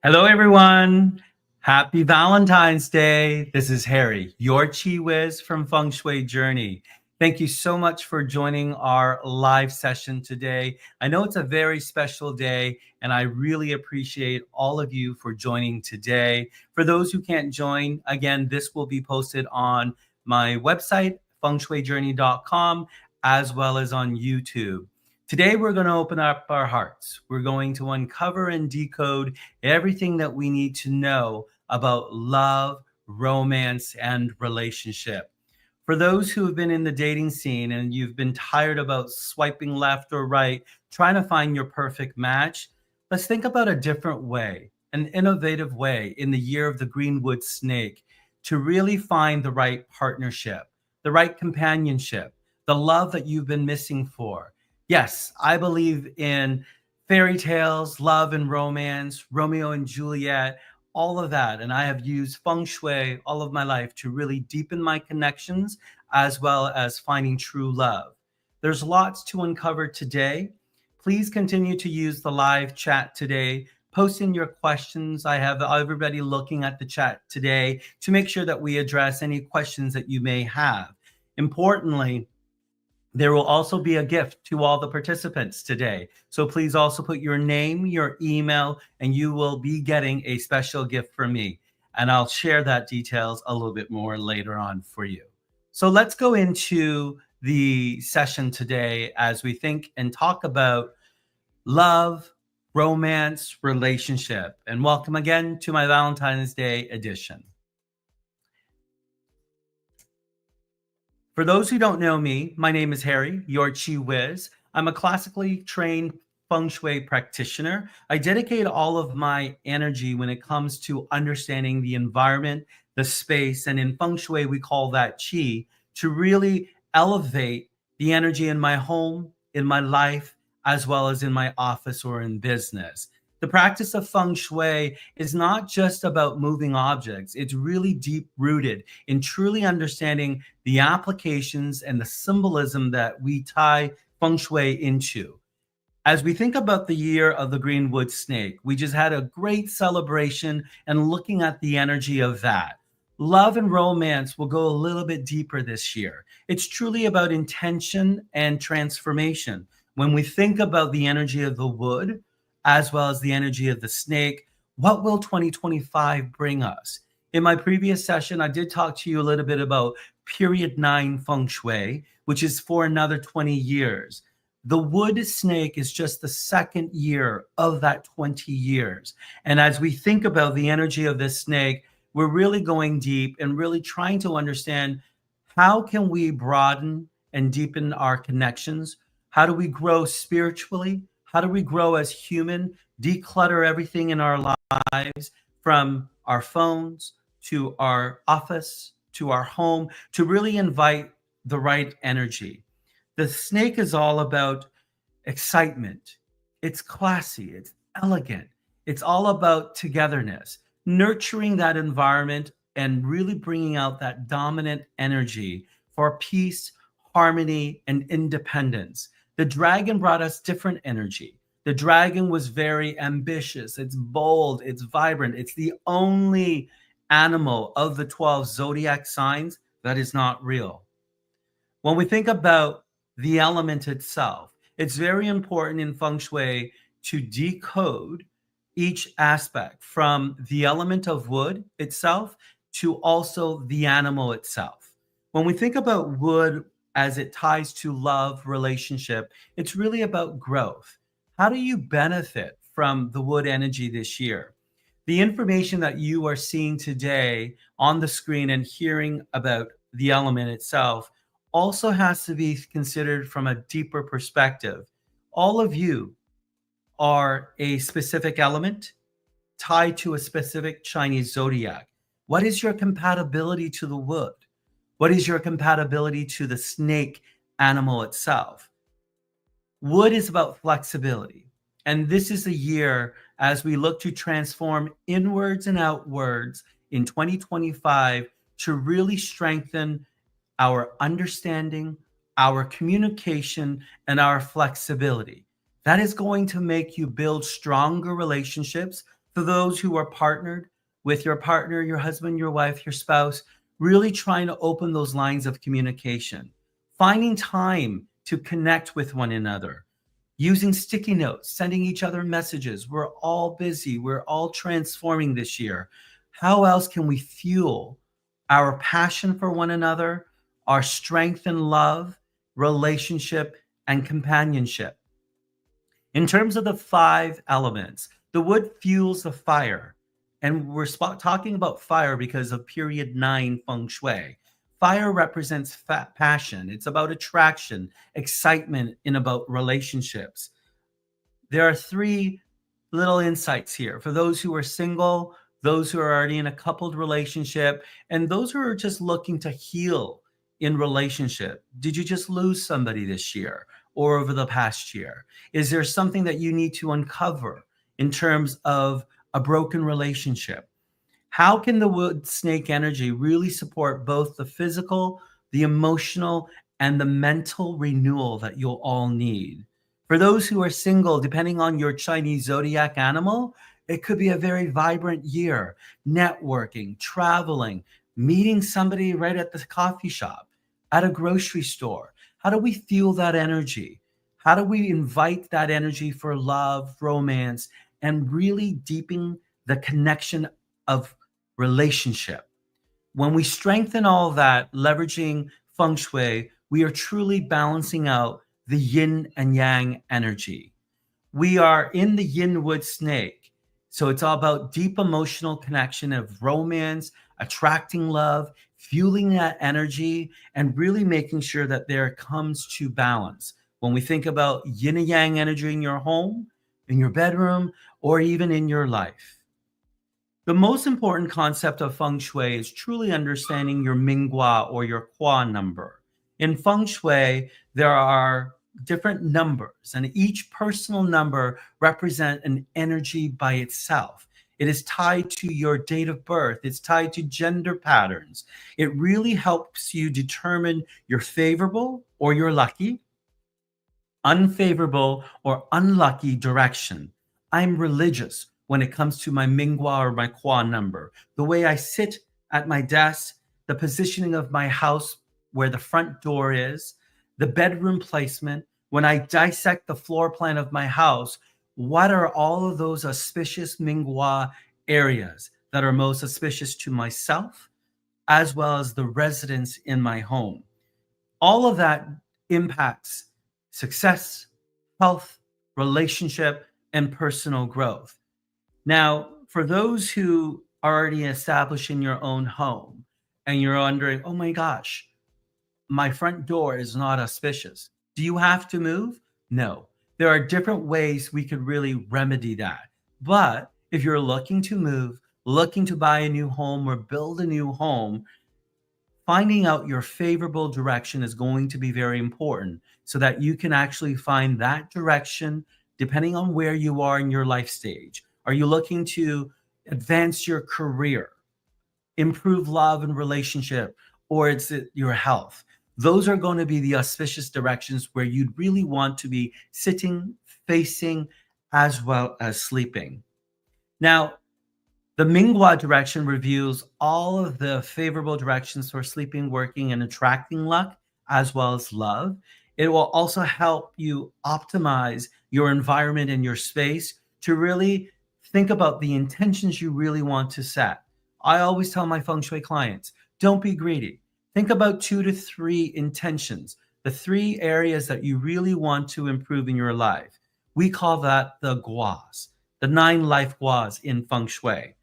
Hello, everyone. Happy Valentine's Day. This is Harry, your Chi Wiz from Feng Shui Journey. Thank you so much for joining our live session today. I know it's a very special day, and I really appreciate all of you for joining today. For those who can't join, again, this will be posted on my website, fengshuijourney.com, as well as on YouTube. Today, we're going to open up our hearts. We're going to uncover and decode everything that we need to know about love, romance, and relationship. For those who have been in the dating scene and you've been tired about swiping left or right, trying to find your perfect match, let's think about a different way, an innovative way in the year of the Greenwood Snake to really find the right partnership, the right companionship, the love that you've been missing for. Yes, I believe in fairy tales, love and romance, Romeo and Juliet, all of that. And I have used feng shui all of my life to really deepen my connections as well as finding true love. There's lots to uncover today. Please continue to use the live chat today. Post in your questions. I have everybody looking at the chat today to make sure that we address any questions that you may have. Importantly, there will also be a gift to all the participants today. So please also put your name, your email, and you will be getting a special gift from me. And I'll share that details a little bit more later on for you. So let's go into the session today as we think and talk about love, romance, relationship. And welcome again to my Valentine's Day edition. For those who don't know me, my name is Harry, your Chi Wiz. I'm a classically trained feng shui practitioner. I dedicate all of my energy when it comes to understanding the environment, the space, and in feng shui, we call that qi, to really elevate the energy in my home, in my life, as well as in my office or in business. The practice of feng shui is not just about moving objects. It's really deep rooted in truly understanding the applications and the symbolism that we tie feng shui into. As we think about the year of the Greenwood Snake, we just had a great celebration and looking at the energy of that. Love and romance will go a little bit deeper this year. It's truly about intention and transformation. When we think about the energy of the wood, as well as the energy of the snake, what will 2025 bring us? In my previous session, I did talk to you a little bit about period 9 feng shui, which is for another 20 years. The wood snake is just the second year of that 20 years. And as we think about the energy of this snake, we're really going deep and really trying to understand how can we broaden and deepen our connections? How do we grow spiritually? How do we grow as human, declutter everything in our lives from our phones to our office to our home to really invite the right energy? The snake is all about excitement. It's classy, it's elegant. It's all about togetherness, nurturing that environment and really bringing out that dominant energy for peace, harmony, and independence. The dragon brought us different energy. The dragon was very ambitious. It's bold. It's vibrant. It's the only animal of the 12 zodiac signs that is not real. When we think about the element itself, it's very important in feng shui to decode each aspect from the element of wood itself to also the animal itself. When we think about wood as it ties to love, relationship, it's really about growth. How do you benefit from the wood energy this year? The information that you are seeing today on the screen and hearing about the element itself also has to be considered from a deeper perspective. All of you are a specific element tied to a specific Chinese zodiac. What is your compatibility to the wood? What is your compatibility to the snake animal itself? Wood is about flexibility. And this is a year as we look to transform inwards and outwards in 2025 to really strengthen our understanding, our communication, and our flexibility. That is going to make you build stronger relationships, For those who are partnered with your partner, your husband, your wife, your spouse, really trying to open those lines of communication, finding time to connect with one another, using sticky notes, sending each other messages. We're all busy. We're all transforming this year. How else can we fuel our passion for one another, our strength and love, relationship, and companionship? In terms of the five elements, the wood fuels the fire. And we're talking about fire because of period 9 feng shui. Fire represents passion. It's about attraction, excitement, and about relationships. There are three little insights here for those who are single, those who are already in a coupled relationship, and those who are just looking to heal in relationship. Did you just lose somebody this year or over the past year? Is there something that you need to uncover in terms of a broken relationship? How can the wood snake energy really support both the physical, the emotional, and the mental renewal that you'll all need? For those who are single, depending on your Chinese zodiac animal, it could be a very vibrant year. Networking, traveling, meeting somebody right at the coffee shop, at a grocery store. How do we feel that energy? How do we invite that energy for love, romance, and really deepen the connection of relationship? When we strengthen all that, leveraging feng shui, we are truly balancing out the yin and yang energy. We are in the yin wood snake. So it's all about deep emotional connection of romance, attracting love, fueling that energy, and really making sure that there comes to balance. When we think about yin and yang energy in your home, in your bedroom, or even in your life. The most important concept of feng shui is truly understanding your Minghua or your Qua number. In feng shui, there are different numbers, and each personal number represents an energy by itself. It is tied to your date of birth. It's tied to gender patterns. It really helps you determine your favorable or your lucky, unfavorable or unlucky direction. I'm religious when it comes to my Minghua or my Qua number. The way I sit at my desk, the positioning of my house where the front door is, the bedroom placement, when I dissect the floor plan of my house, what are all of those auspicious Minghua areas that are most auspicious to myself as well as the residents in my home? All of that impacts success, health, relationship, and personal growth. Now, for those who are already established in your own home and you're wondering, oh my gosh, my front door is not auspicious. Do you have to move? No. There are different ways we could really remedy that. But if you're looking to move, looking to buy a new home or build a new home, finding out your favorable direction is going to be very important so that you can actually find that direction depending on where you are in your life stage. Are you looking to advance your career, improve love and relationship, or is it your health? Those are going to be the auspicious directions where you'd really want to be sitting, facing, as well as sleeping. Now, the Minghua direction reveals all of the favorable directions for sleeping, working, and attracting luck, as well as love. It will also help you optimize your environment and your space to really think about the intentions you really want to set. I always tell my feng shui clients, don't be greedy. Think about 2 to 3 intentions, the 3 areas that you really want to improve in your life. We call that the guas, the 9 life guas in feng shui.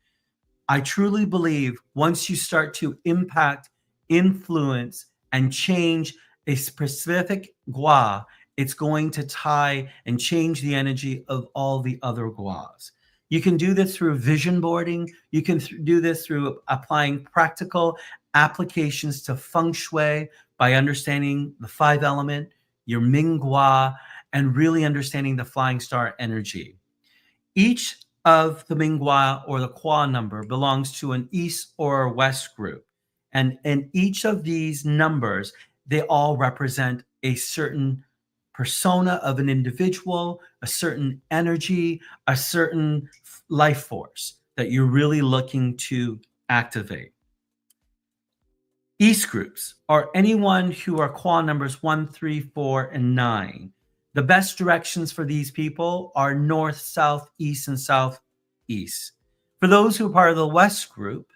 I truly believe once you start to impact, influence, and change a specific gua, it's going to tie and change the energy of all the other guas. You can do this through vision boarding. You can do this through applying practical applications to feng shui by understanding the 5 element, your Ming Gua, and really understanding the flying star energy. Each of the Minghua or the Qua number belongs to an East or a West group. And in each of these numbers, they all represent a certain persona of an individual, a certain energy, a certain life force that you're really looking to activate. East groups are anyone who are qua numbers 1, 3, 4, and 9. The best directions for these people are north, south, east, and southeast. For those who are part of the West group,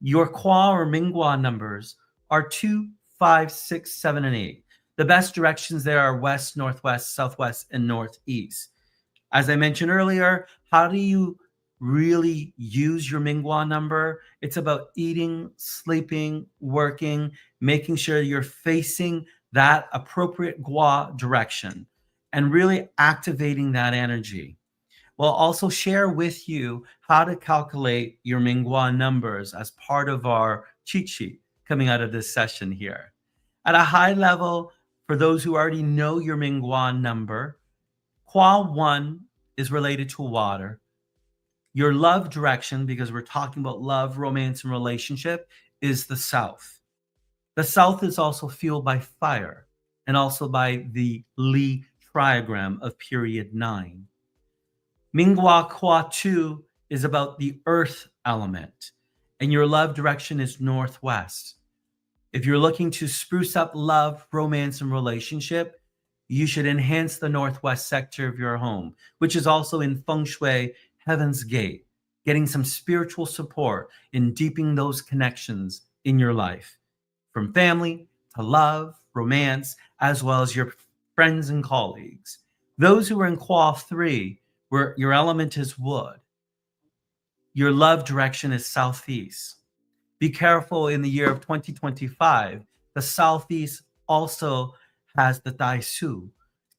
your qua or Mingwa numbers are 2, 5, 6, 7, and 8. The best directions there are west, northwest, southwest, and northeast. As I mentioned earlier, how do you really use your Mingwa number? It's about eating, sleeping, working, making sure you're facing that appropriate Gua direction and really activating that energy. We'll also share with you how to calculate your Mingwa numbers as part of our cheat sheet coming out of this session here. At a high level, for those who already know your Mingwa number, Qua 1 is related to water. Your love direction, because we're talking about love, romance, and relationship, is the south. The south is also fueled by fire and also by the Li triagram of period 9. Mingwa Qua 2 is about the earth element, and your love direction is northwest. If you're looking to spruce up love, romance, and relationship, you should enhance the northwest sector of your home, which is also in Feng Shui Heaven's Gate, getting some spiritual support in deepening those connections in your life, from family to love, romance, as well as your friends and colleagues. Those who are in Qua 3, where your element is wood, your love direction is southeast. Be careful in the year of 2025, the southeast also has the Dai Su,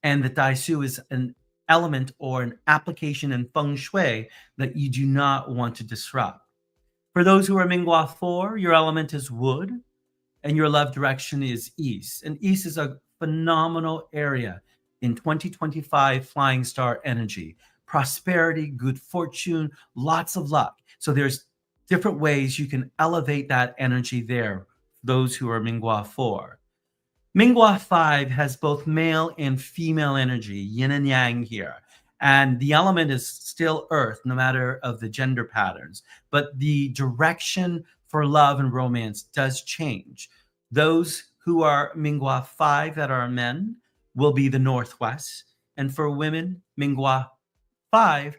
and the Dai Su is an element or an application in Feng Shui that you do not want to disrupt. For those who are Mingwa 4, your element is wood, and your love direction is east. And east is a phenomenal area in 2025 flying star energy, prosperity, good fortune, lots of luck. So there's different ways you can elevate that energy there, those who are Mingwa 4. Mingwa 5 has both male and female energy, yin and yang here. And the element is still earth, no matter of the gender patterns. But the direction for love and romance does change. Those who are Mingwa 5 that are men will be the northwest. And for women, Mingwa 5,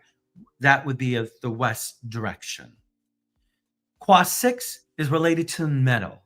that would be of the west direction. Qua 6 is related to metal.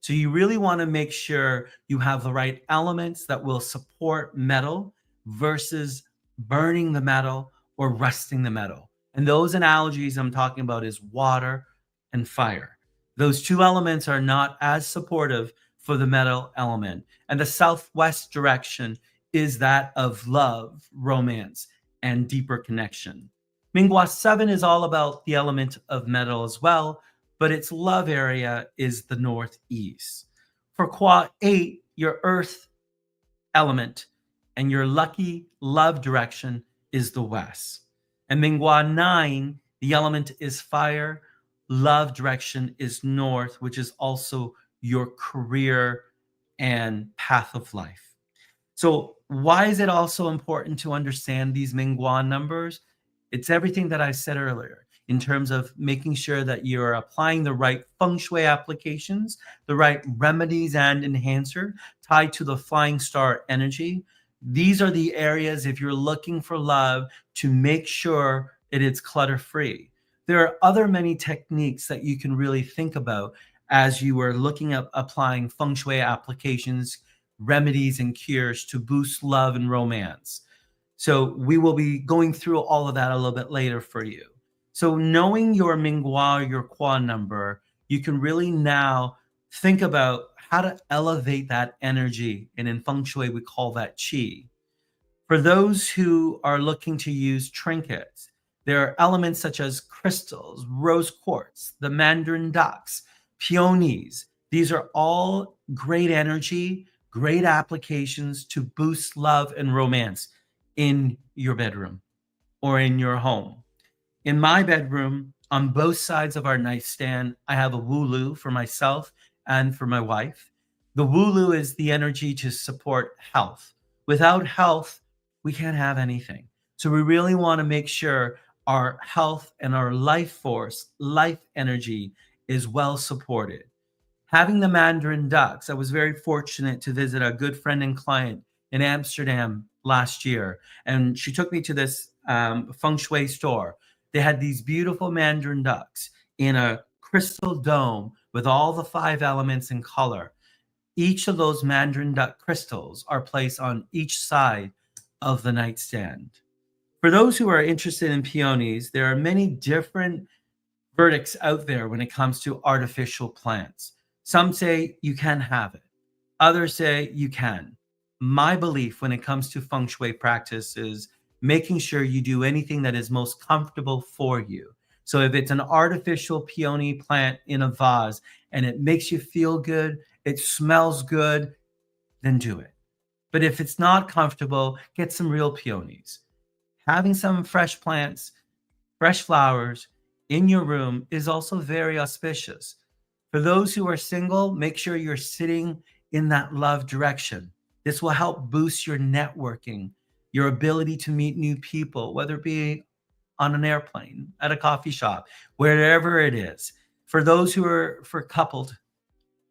So you really want to make sure you have the right elements that will support metal versus burning the metal or rusting the metal. And those analogies I'm talking about is water and fire. Those two elements are not as supportive for the metal element. And the southwest direction is that of love, romance, and deeper connection. Mingwa 7 is all about the element of metal as well, but its love area is the northeast. For Qua 8, your earth element and your lucky love direction is the west. And Mingwa 9, the element is fire, love direction is north, which is also your career and path of life. So why is it also important to understand these Mingwa numbers? It's everything that I said earlier in terms of making sure that you're applying the right Feng Shui applications, the right remedies and enhancer tied to the flying star energy. These are the areas, if you're looking for love, to make sure it is clutter-free. There are other many techniques that you can really think about as you are looking at applying Feng Shui applications, remedies, and cures to boost love and romance. So we will be going through all of that a little bit later for you. So knowing your Mingwa, your Qua number, you can really now think about how to elevate that energy. And in Feng Shui, we call that Qi. For those who are looking to use trinkets, there are elements such as crystals, rose quartz, the mandarin ducks, peonies. These are all great energy, great applications to boost love and romance in your bedroom or in your home. In my bedroom, on both sides of our nightstand, I have a wulu for myself and for my wife. The wulu is the energy to support health, Without health, we can't have anything. So we really want to make sure our health and our life force, life energy is well supported. Having the Mandarin ducks, I was very fortunate to visit a good friend and client in Amsterdam last year. And she took me to this Feng Shui store. They had these beautiful Mandarin ducks in a crystal dome with all the five elements in color. Each of those Mandarin duck crystals are placed on each side of the nightstand. For those who are interested in peonies, there are many different verdicts out there when it comes to artificial plants. Some say you can have it, others say you can. My belief when it comes to feng shui practice is making sure you do anything that is most comfortable for you. So if it's an artificial peony plant in a vase and it makes you feel good, it smells good, then do it. But if it's not comfortable, get some real peonies. Having some fresh plants, fresh flowers in your room is also very auspicious. For those who are single, make sure you're sitting in that love direction. This will help boost your networking, your ability to meet new people, whether it be on an airplane, at a coffee shop, wherever it is. For those who are for coupled,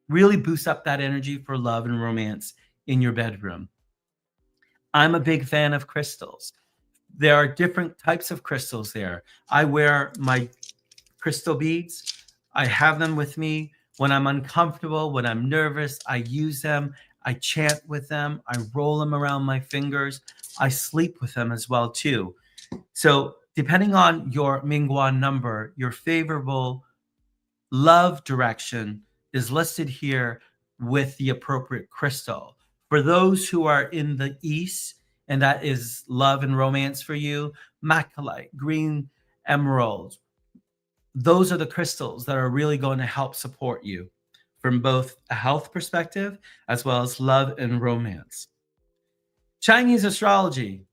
really boost up that energy for love and romance in your bedroom. I'm a big fan of crystals. There are different types of crystals there. I wear my crystal beads. I have them with me when I'm uncomfortable, when I'm nervous. I use them. I chant with them. I roll them around my fingers. I sleep with them as well too. So depending on your Mingguan number, your favorable love direction is listed here with the appropriate crystal. For those who are in the East, and that is love and romance for you, macrolite, green emerald, those are the crystals that are really going to help support you from both a health perspective as well as love and romance. Chinese astrology,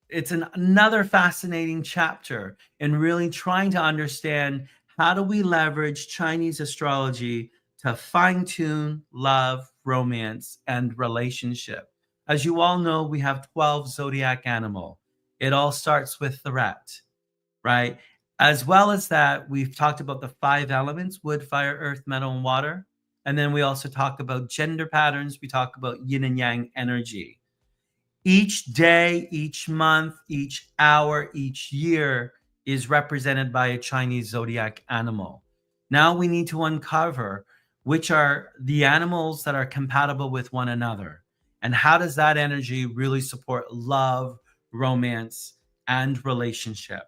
it's another fascinating chapter in really trying to understand how do we leverage Chinese astrology to fine tune love, romance, and relationship. As you all know, we have 12 zodiac animal. It all starts with the rat, right? As well as that, we've talked about the five elements: wood, fire, earth, metal, and water. And then we also talk about gender patterns. We talk about yin and yang energy. Each day, each month, each hour, each year is represented by a Chinese zodiac animal. Now we need to uncover which are the animals that are compatible with one another. And how does that energy really support love, romance, and relationship?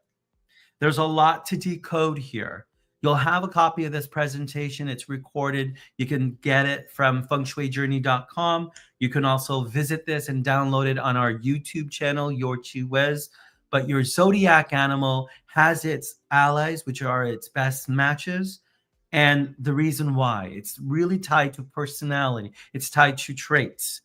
There's a lot to decode here. You'll have a copy of this presentation. It's recorded. You can get it from fengshuijourney.com. You can also visit this and download it on our YouTube channel, Your Chi Wiz. But your zodiac animal has its allies, which are its best matches. And the reason why, it's really tied to personality. It's tied to traits.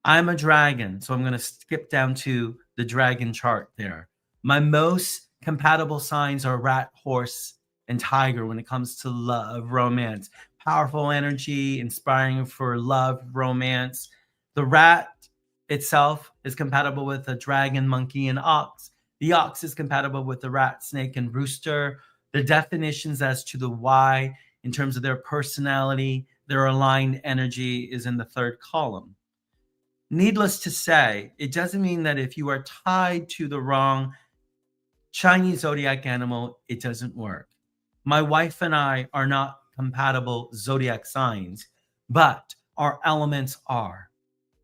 I'm a dragon, so I'm going to skip down to the dragon chart there. My most compatible signs are rat, horse, and tiger when it comes to love, romance. Powerful energy, inspiring for love, romance. The rat itself is compatible with the dragon, monkey, and ox. The ox is compatible with the rat, snake, and rooster. The definitions as to the why in terms of their personality, their aligned energy is in the third column. Needless to say, it doesn't mean that if you are tied to the wrong Chinese zodiac animal, it doesn't work. My wife and I are not compatible zodiac signs, but our elements are.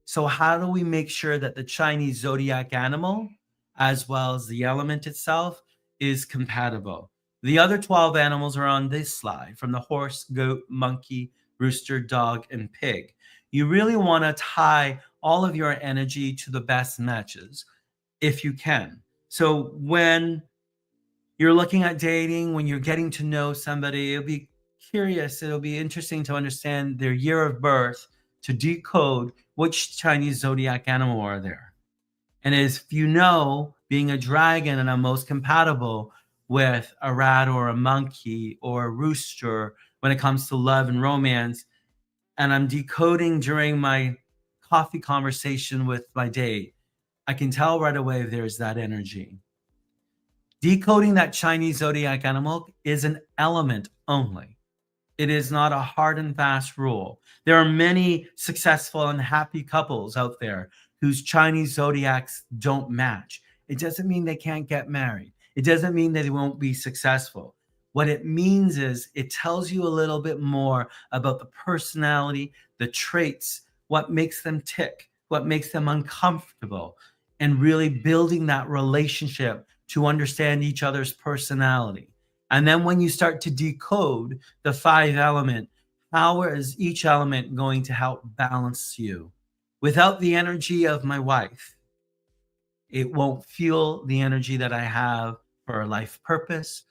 So, how do we make sure that the Chinese zodiac animal, as well as the element itself, is compatible? The other 12 animals are on this slide, from the horse, goat, monkey, rooster, dog, and pig. You really want to tie all of your energy to the best matches if you can. So when you're looking at dating, when you're getting to know somebody, it'll be interesting to understand their year of birth to decode which Chinese zodiac animal are there. And if you know, being a dragon and I'm most compatible with a rat or a monkey or a rooster when it comes to love and romance, and I'm decoding during my coffee conversation with my date, I can tell right away there's that energy. Decoding that Chinese zodiac animal is an element only. It is not a hard and fast rule. There are many successful and happy couples out there whose Chinese zodiacs don't match. It doesn't mean they can't get married. It doesn't mean that they won't be successful. What it means is it tells you a little bit more about the personality, the traits, what makes them tick, what makes them uncomfortable, and really building that relationship to understand each other's personality. And then when you start to decode the five element, how is each element going to help balance you? Without the energy of my wife, it won't fuel the energy that I have for life purpose,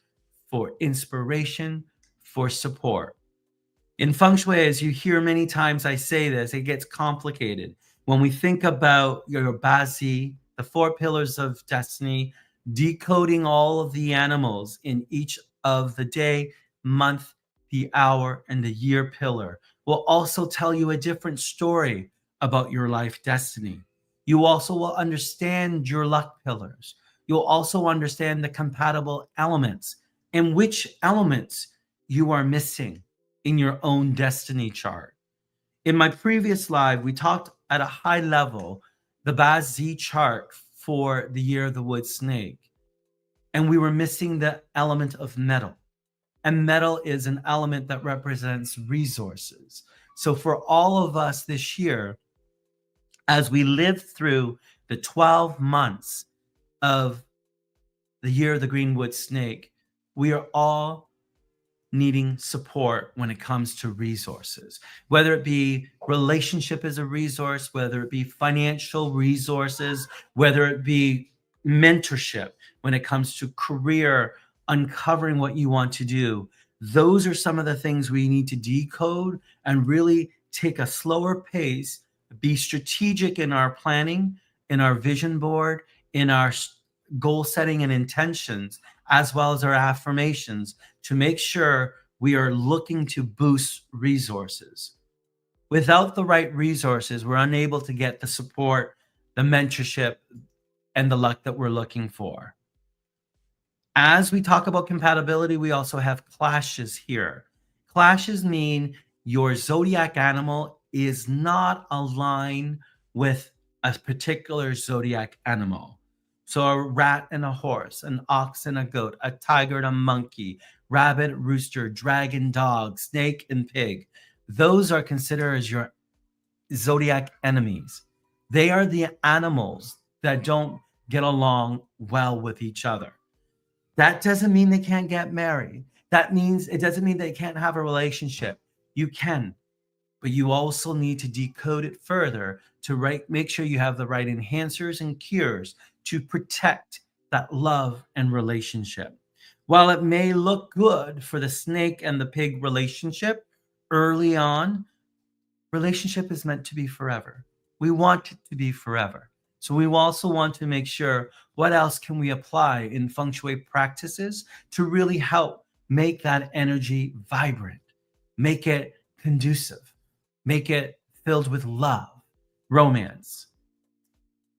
for inspiration, for support. In Feng Shui, as you hear many times I say this, it gets complicated. When we think about your Bazi, the four pillars of destiny, decoding all of the animals in each of the day, month, the hour, and the year pillar will also tell you a different story about your life destiny. You also will understand your luck pillars. You'll also understand the compatible elements and which elements you are missing in your own destiny chart. In my previous live, we talked at a high level the Baz Z chart for the year of the wood snake, and we were missing the element of metal. And metal is an element that represents resources. So for all of us this year, as we live through the 12 months of the year of the greenwood snake, we are all needing support when it comes to resources, whether it be relationship as a resource, whether it be financial resources, whether it be mentorship when it comes to career, uncovering what you want to do. Those are some of the things we need to decode and really take a slower pace, be strategic in our planning, in our vision board, in our goal setting and intentions, as well as our affirmations, to make sure we are looking to boost resources. Without the right resources, we're unable to get the support, the mentorship, and the luck that we're looking for. As we talk about compatibility, we also have clashes here. Clashes mean your zodiac animal is not aligned with a particular zodiac animal. So a rat and a horse, an ox and a goat, a tiger and a monkey, rabbit, rooster, dragon, dog, snake, and pig. Those are considered as your zodiac enemies. They are the animals that don't get along well with each other. That doesn't mean they can't get married. That means it doesn't mean they can't have a relationship. You can, but you also need to decode it further to make sure you have the right enhancers and cures to protect that love and relationship. While it may look good for the snake and the pig relationship early on, relationship is meant to be forever. We want it to be forever. So we also want to make sure what else can we apply in feng shui practices to really help make that energy vibrant, make it conducive, make it filled with love, romance.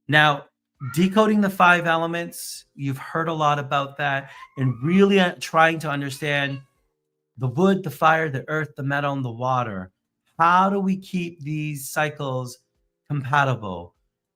Now, decoding the five elements, you've heard a lot about that, and really trying to understand the wood, the fire, the earth, the metal, and the water. How do we keep these cycles compatible?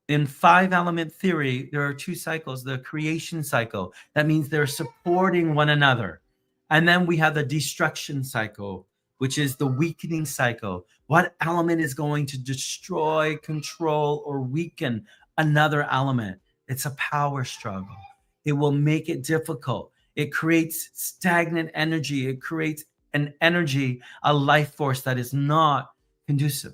In five element theory, there are two cycles: the creation cycle, that means they're supporting one another. And then we have the destruction cycle, which is the weakening cycle. What element is going to destroy, control, or weaken another element? It's a power struggle. It will make it difficult. It creates stagnant energy. It creates an energy, a life force that is not conducive.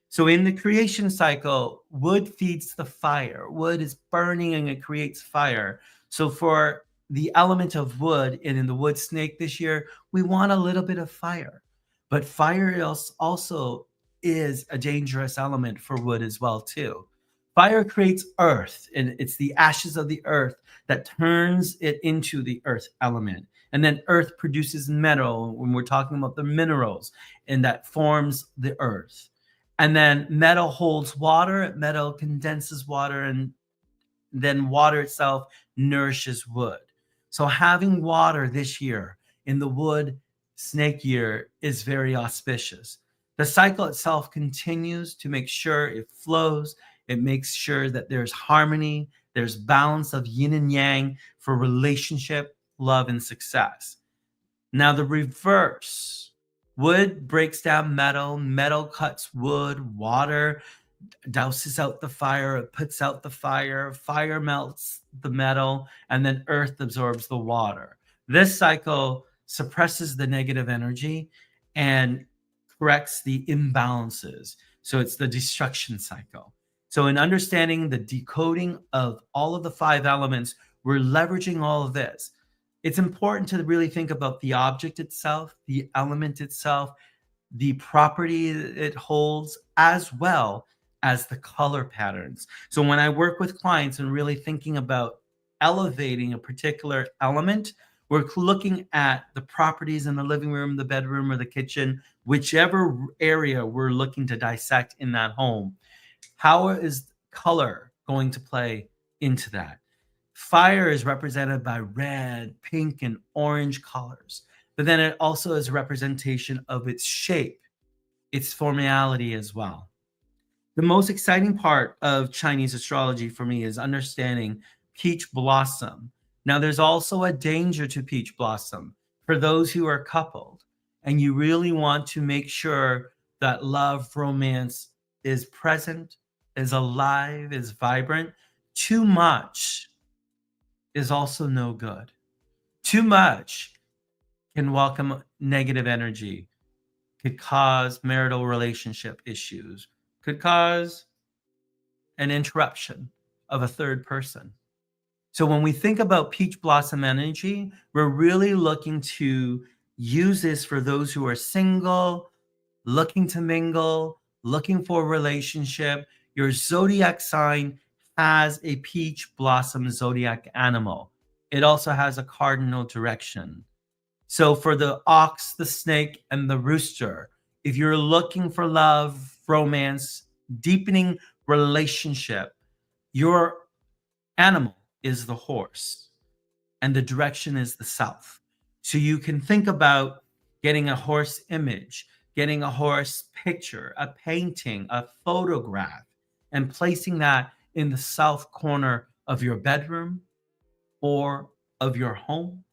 So in the creation cycle, wood feeds the fire. Wood is burning and it creates fire. So for the element of wood and in the wood snake this year, we want a little bit of fire. But fire also is a dangerous element for wood as well too. Fire creates earth, and it's the ashes of the earth that turns it into the earth element. And then earth produces metal when we're talking about the minerals, and that forms the earth. And then metal holds water, metal condenses water, and then water itself nourishes wood. So having water this year in the wood snake year is very auspicious. The cycle itself continues to make sure it flows. It makes sure that there's harmony, there's balance of yin and yang for relationship, love, and success. Now, the reverse, wood breaks down metal, metal cuts wood, water douses out the fire, it puts out the fire, fire melts the metal, and then earth absorbs the water. This cycle suppresses the negative energy and corrects the imbalances. So it's the destruction cycle. So, in understanding the decoding of all of the five elements, we're leveraging all of this. It's important to really think about the object itself, the element itself, the property it holds, as well as the color patterns. So when I work with clients and really thinking about elevating a particular element, we're looking at the properties in the living room, the bedroom, or the kitchen, whichever area we're looking to dissect in that home. How is color going to play into that? Fire is represented by red, pink, and orange colors, but then it also is a representation of its shape, its formality as well. The most exciting part of Chinese astrology for me is understanding peach blossom. Now, there's also a danger to peach blossom for those who are coupled, and you really want to make sure that love, romance is present, is alive, is vibrant. Too much is also no good. Too much can welcome negative energy, could cause marital relationship issues, could cause an interruption of a third person. So when we think about peach blossom energy, we're really looking to use this for those who are single, looking to mingle, looking for a relationship. Your zodiac sign has a peach blossom zodiac animal. It also has a cardinal direction. So for the ox, the snake, and the rooster, if you're looking for love, romance, deepening relationship, your animal is the horse and the direction is the south. So you can think about getting a horse image, getting a horse picture, a painting, a photograph, and placing that in the south corner of your bedroom or of your home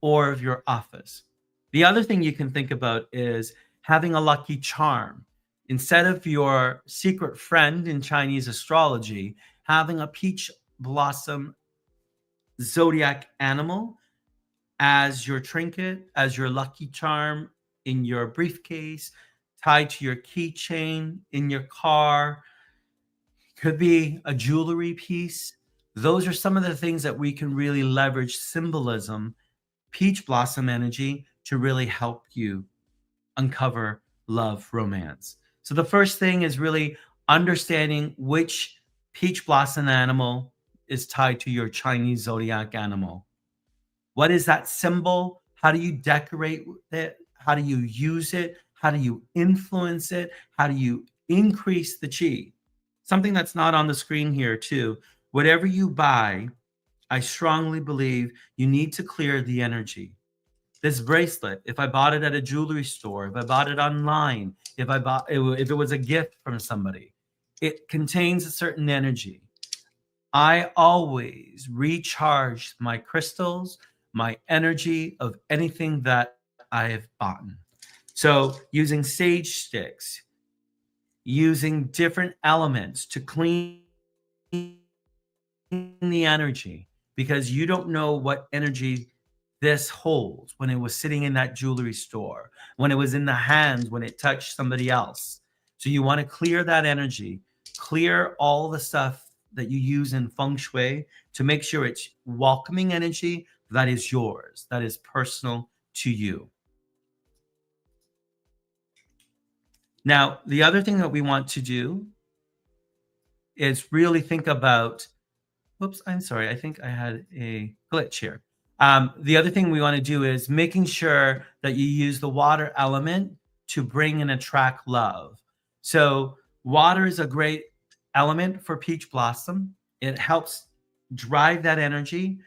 or of your office. The other thing you can think about is having a lucky charm. Instead of your secret friend in Chinese astrology, having a peach blossom zodiac animal as your trinket, as your lucky charm in your briefcase, tied to your keychain, in your car, could be a jewelry piece. Those are some of the things that we can really leverage symbolism, peach blossom energy, to really help you uncover love, romance. So the first thing is really understanding which peach blossom animal is tied to your Chinese zodiac animal. What is that symbol? How do you decorate it? How do you use it? How do you influence it? How do you increase the chi? Something that's not on the screen here, too. Whatever you buy, I strongly believe you need to clear the energy. This bracelet, if I bought it at a jewelry store, if I bought it online, if it was a gift from somebody, it contains a certain energy. I always recharge my crystals, my energy of anything that I have bought. So using sage sticks, using different elements to clean the energy, because you don't know what energy this holds when it was sitting in that jewelry store, when it was in the hands, when it touched somebody else. So you want to clear that energy, clear all the stuff that you use in Feng Shui to make sure it's welcoming energy that is yours, that is personal to you. Now, the other thing that we want to do is really think about, whoops, I'm sorry, I think I had a glitch here. The other thing we want to do is making sure that you use the water element to bring and attract love. So Water is a great element for peach blossom. It helps drive that energy.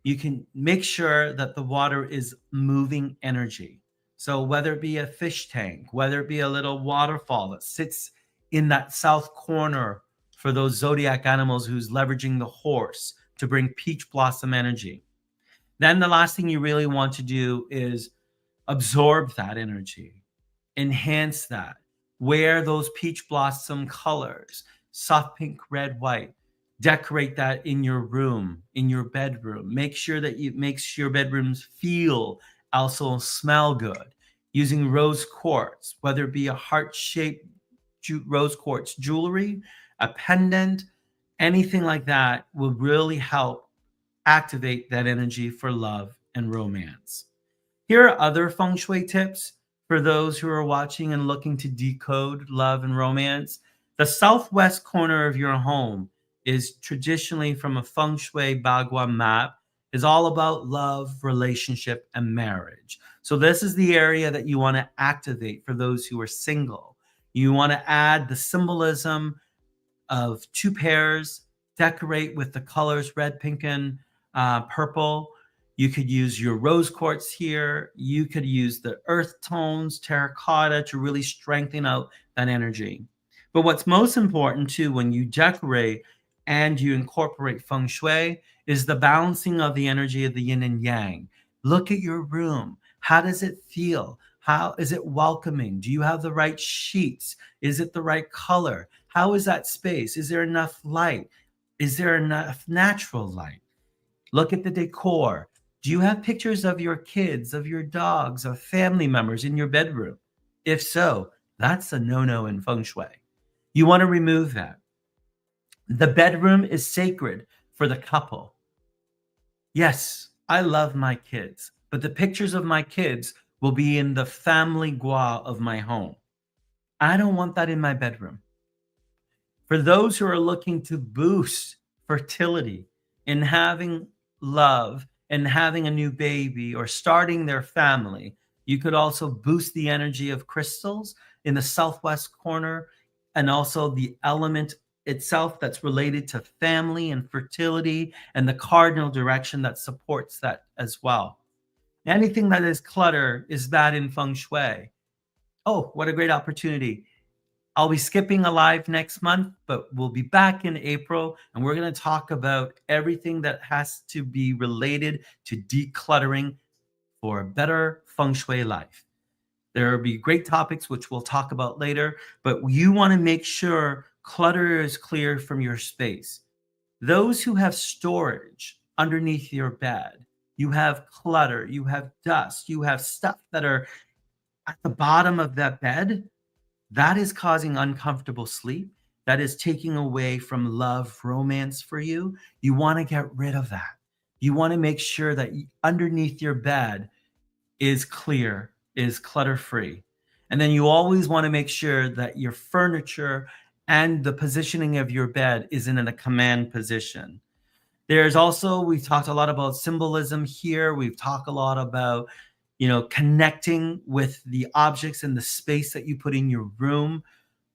You can make sure that the water is moving energy. So whether it be a fish tank, whether it be a little waterfall that sits in that south corner for those zodiac animals who's leveraging the horse to bring peach blossom energy. Then the last thing you really want to do is absorb that energy, enhance that, wear those peach blossom colors, soft pink, red, white. Decorate that in your room, in your bedroom. Make sure that it makes your bedrooms feel, also smell good. Using rose quartz, whether it be a heart-shaped rose quartz jewelry, a pendant, anything like that will really help activate that energy for love and romance. Here are other feng shui tips for those who are watching and looking to decode love and romance. The southwest corner of your home is traditionally, from a feng shui bagua map, is all about love, relationship, and marriage. So this is the area that you want to activate for those who are single. You want to add the symbolism of two pairs, decorate with the colors red, pink, and purple. You could use your rose quartz here. You could use the earth tones, terracotta, to really strengthen out that energy. But what's most important too, when you decorate and you incorporate feng shui, is the balancing of the energy of the yin and yang. Look at your room. How does it feel? How is it welcoming? Do you have the right sheets? Is it the right color? How is that space? Is there enough light? Is there enough natural light? Look at the decor. Do you have pictures of your kids, of your dogs, of family members in your bedroom? If so, that's a no-no in feng shui. You want to remove that. The bedroom is sacred for the couple. Yes, I love my kids, but the pictures of my kids will be in the family gua of my home. I don't want that in my bedroom. For those who are looking to boost fertility in having love and having a new baby or starting their family, you could also boost the energy of crystals in the southwest corner, and also the element itself that's related to family and fertility, and the cardinal direction that supports that as well. Anything that is clutter is bad in feng shui. Oh, what a great opportunity. I'll be skipping a live next month, but we'll be back in April, and we're going to talk about everything that has to be related to decluttering for a better feng shui life. There will be great topics which we'll talk about later, but you want to make sure clutter is clear from your space. Those who have storage underneath your bed, you have clutter, you have dust, you have stuff that are at the bottom of that bed, that is causing uncomfortable sleep. That is taking away from love, romance for you. You want to get rid of that. You want to make sure that underneath your bed is clear, is clutter free. And then you always want to make sure that your furniture and the positioning of your bed is in a command position. There's also, we've talked a lot about symbolism here. We've talked a lot about, connecting with the objects and the space that you put in your room.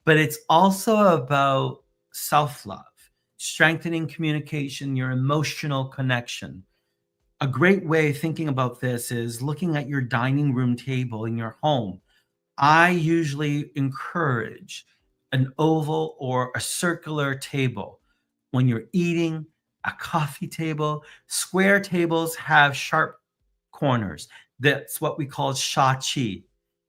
But it's also about self-love, strengthening communication, your emotional connection. A great way of thinking about this is looking at your dining room table in your home. I usually encourage an oval or a circular table when you're eating, a coffee table. Square tables have sharp corners. That's what we call Chi.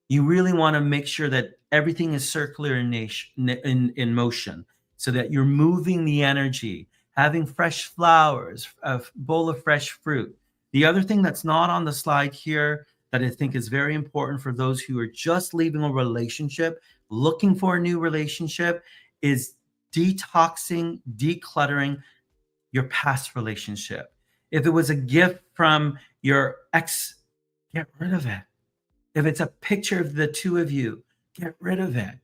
You really want to make sure that everything is circular in motion, so that you're moving the energy, having fresh flowers, a bowl of fresh fruit. The other thing that's not on the slide here that I think is very important for those who are just leaving a relationship, looking for a new relationship, is detoxing, decluttering your past relationship. If it was a gift from your ex, get rid of it. If it's a picture of the two of you, get rid of it.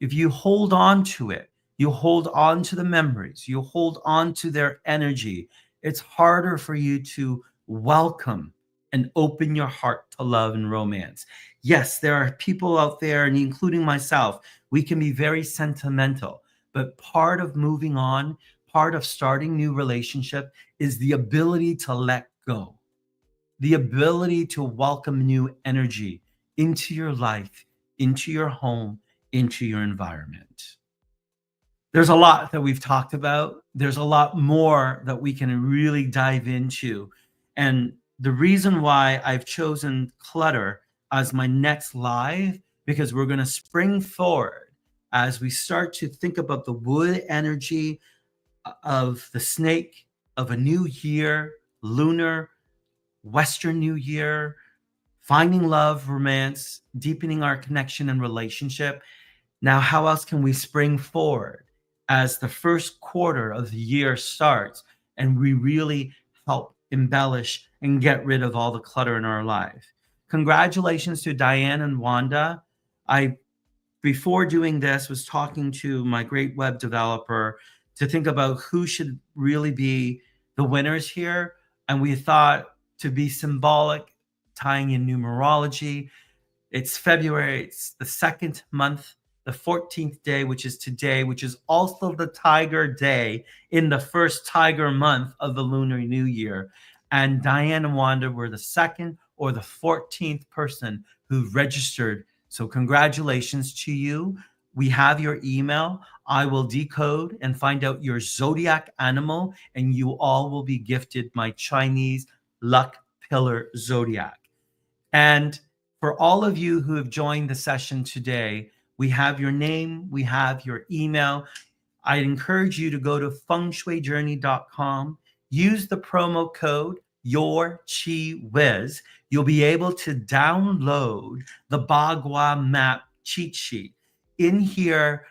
If you hold on to it, you hold on to the memories, you hold on to their energy, it's harder for you to welcome and open your heart to love and romance. Yes, there are people out there, and including myself, we can be very sentimental, but part of moving on, part of starting new relationship is the ability to let go, the ability to welcome new energy into your life, into your home, into your environment. There's a lot that we've talked about. There's a lot more that we can really dive into. And the reason why I've chosen clutter as my next live, because we're going to spring forward as we start to think about the wood energy of the snake, of a new year, lunar, Western New Year, finding love, romance, deepening our connection and relationship. Now, how else can we spring forward as the first quarter of the year starts and we really help embellish and get rid of all the clutter in our life? Congratulations to Diane and Wanda. I, before doing this, was talking to my great web developer to think about who should really be the winners here. And we thought, to be symbolic, tying in numerology, it's February, it's the second month, the 14th day, which is today, which is also the Tiger Day in the first Tiger month of the Lunar New Year. And Diane and Wanda were the second or the 14th person who registered. So congratulations to you. We have your email. I will decode and find out your zodiac animal, and you all will be gifted my Chinese luck pillar zodiac. And for all of you who have joined the session today, we have your name, we have your email. I encourage you to go to fengshuijourney.com, use the promo code Your Chi Wiz. You'll be able to download the Bagua map cheat sheet. In here,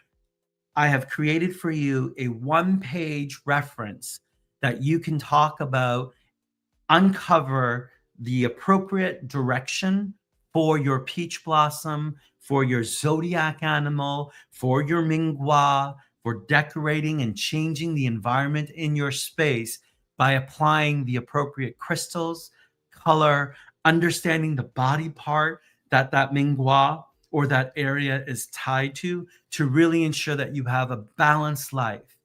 I have created for you a one-page reference that you can talk about, uncover the appropriate direction for your peach blossom, for your zodiac animal, for your Minghua, for decorating and changing the environment in your space by applying the appropriate crystals, color, understanding the body part that that Minghua or that area is tied to really ensure that you have a balanced life,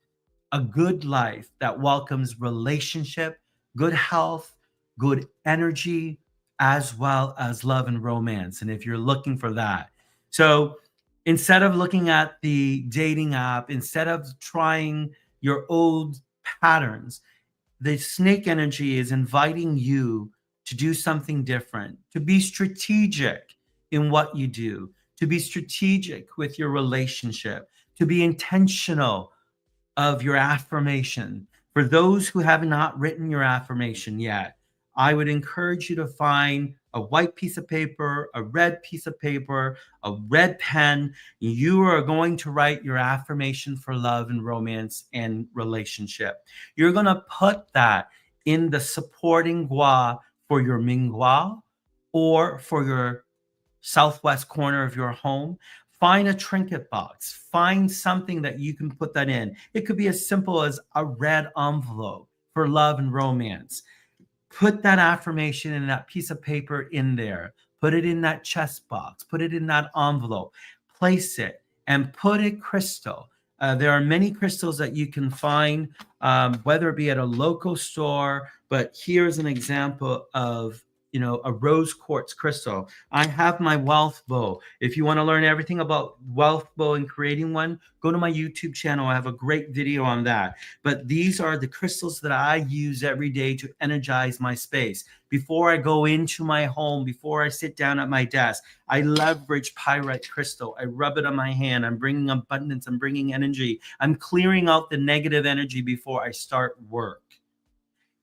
a good life that welcomes relationship, good health, good energy, as well as love and romance. And if you're looking for that, so instead of looking at the dating app, instead of trying your old patterns, the snake energy is inviting you to do something different, to be strategic in what you do, to be strategic with your relationship, to be intentional of your affirmation. For those who have not written your affirmation yet, I would encourage you to find a white piece of paper, a red piece of paper, a red pen. You are going to write your affirmation for love and romance and relationship. You're going to put that in the supporting gua for your Minghua or for your southwest corner of your home. Find a trinket box. Find something that you can put that in. It could be as simple as a red envelope for love and romance. Put that affirmation in that piece of paper in there. Put it in that chest box. Put it in that envelope. Place it and put a crystal. There are many crystals that you can find, whether it be at a local store, but here's an example of a rose quartz crystal. I have my wealth bow. If you want to learn everything about wealth bow and creating one, go to my YouTube channel. I have a great video on that. But these are the crystals that I use every day to energize my space. Before I go into my home, before I sit down at my desk, I leverage pyrite crystal. I rub it on my hand. I'm bringing abundance. I'm bringing energy. I'm clearing out the negative energy before I start work.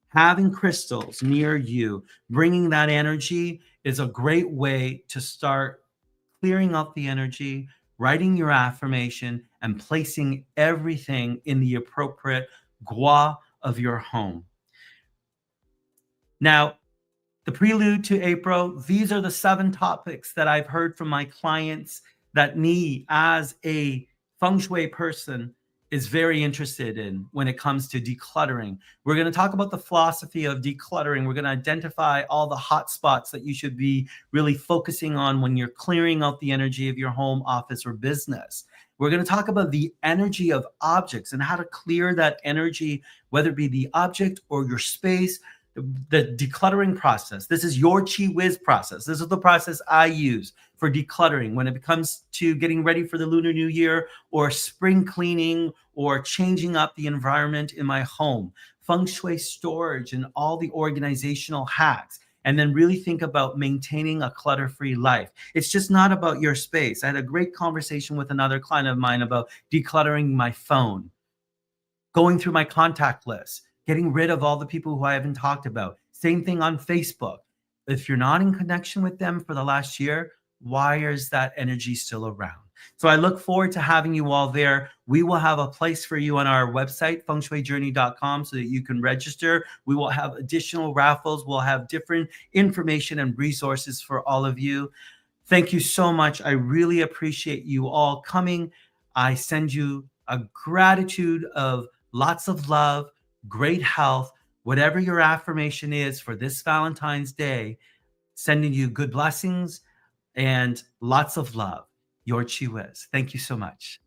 Having crystals near you, bringing that energy is a great way to start clearing out the energy, writing your affirmation, and placing everything in the appropriate gua of your home. Now, the prelude to April, these are the 7 topics that I've heard from my clients that me, as a Feng Shui person, is very interested in when it comes to decluttering. We're going to talk about the philosophy of decluttering. We're going to identify all the hot spots that you should be really focusing on when you're clearing out the energy of your home, office, or business. We're going to talk about the energy of objects and how to clear that energy, whether it be the object or your space. The decluttering process. This is your Chi Wiz process. This is the process I use for decluttering when it comes to getting ready for the Lunar New Year or spring cleaning or changing up the environment in my home, Feng Shui storage, and all the organizational hacks. And then really think about maintaining a clutter free life. It's just not about your space. I had a great conversation with another client of mine about decluttering my phone, going through my contact list, getting rid of all the people who I haven't talked about. Same thing on Facebook. If you're not in connection with them for the last year, why is that energy still around? So I look forward to having you all there. We will have a place for you on our website, fengshuijourney.com, so that you can register. We will have additional raffles. We'll have different information and resources for all of you. Thank you so much. I really appreciate you all coming. I send you a gratitude of lots of love, great health, whatever your affirmation is for this Valentine's Day, sending you good blessings and lots of love. Your Chi Wiz. Thank you so much.